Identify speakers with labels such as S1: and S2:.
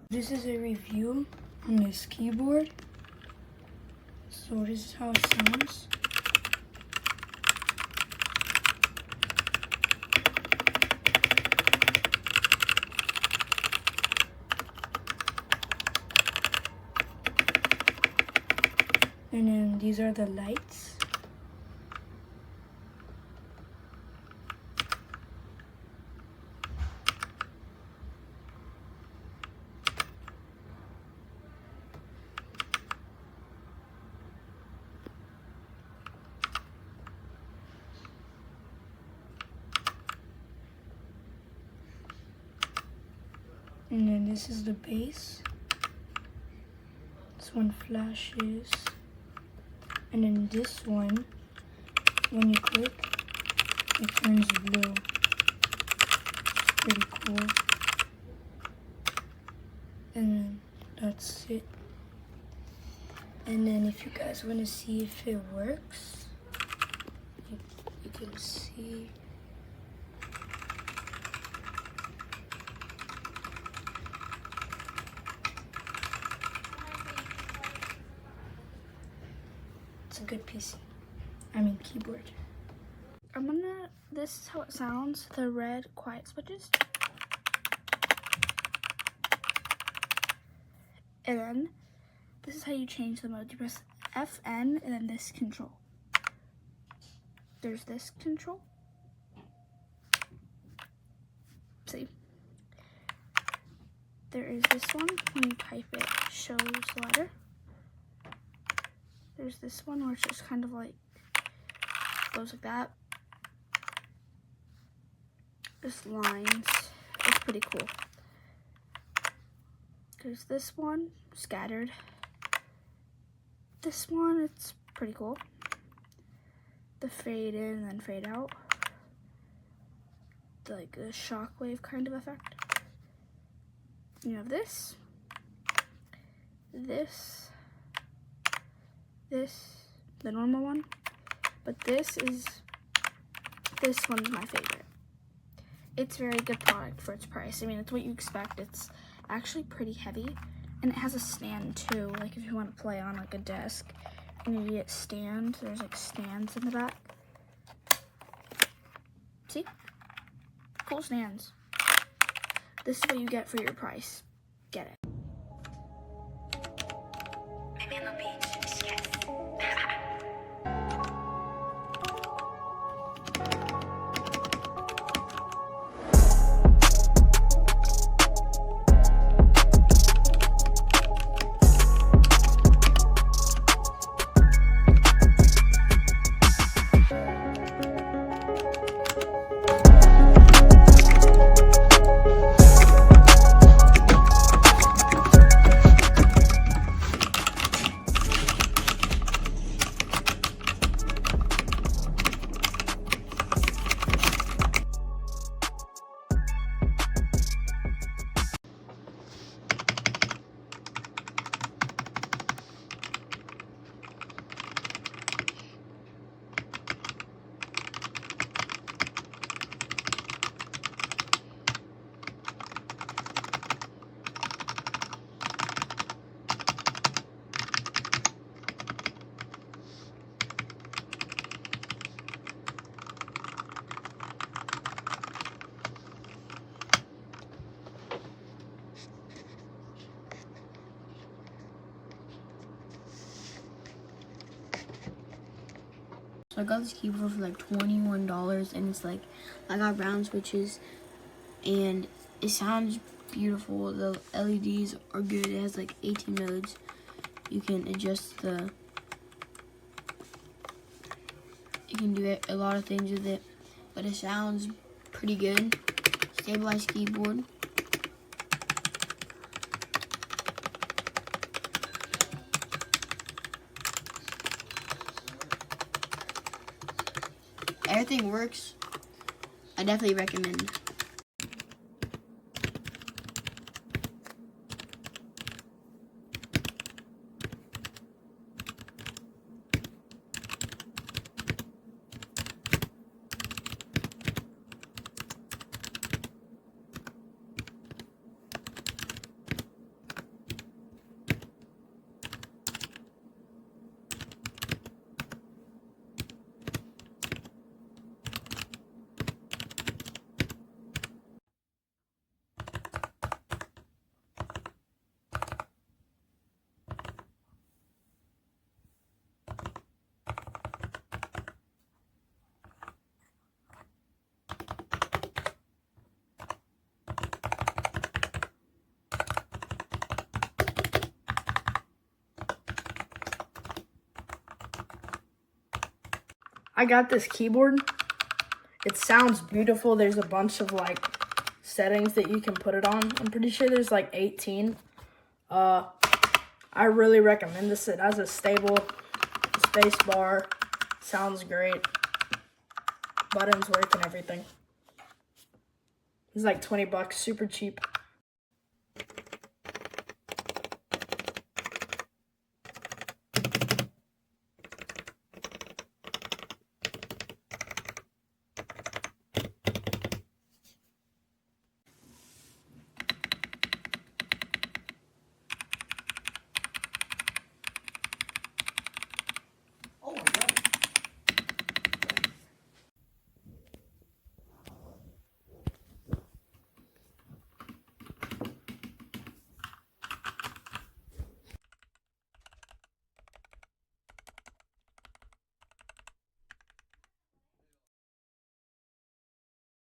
S1: This is a review on this keyboard. So this is how it sounds. And then these are the lights. And then this is the base. This one flashes. And then this one, when you click, it turns blue. It's pretty cool. And then that's it. And then if you guys want to see if it works, you can see. It's a good PC. I mean keyboard. This is how it sounds, the red quiet switches. And then, this is how you change the mode. You press FN and then this control. There's this control. See? There is this one, when you type it, shows letter. There's this one where it's just kind of like, goes like that. Just lines. It's pretty cool. There's this one, scattered. This one, it's pretty cool. The fade in and then fade out. Like a shockwave kind of effect. You have this. This, the normal one, but this one's my favorite. It's a very good product for its price. I mean, it's what you expect. It's actually pretty heavy, and it has a stand too. Like if you want to play on like a desk and you get stand, there's like stands in the back. See? Cool stands. This is what you get for your price. Get it. So I got this keyboard for like $21, and it's like, I got round switches, and it sounds beautiful. The LEDs are good. It has like 18 modes. You can adjust you can do a lot of things with it, but it sounds pretty good. Stabilized keyboard. Everything works. I definitely recommend.
S2: I got this keyboard. It sounds beautiful. There's a bunch of like settings that you can put it on. I'm pretty sure there's like 18. I really recommend this. It has a stable space bar. Sounds great. Buttons work and everything. It's like 20 bucks, super cheap.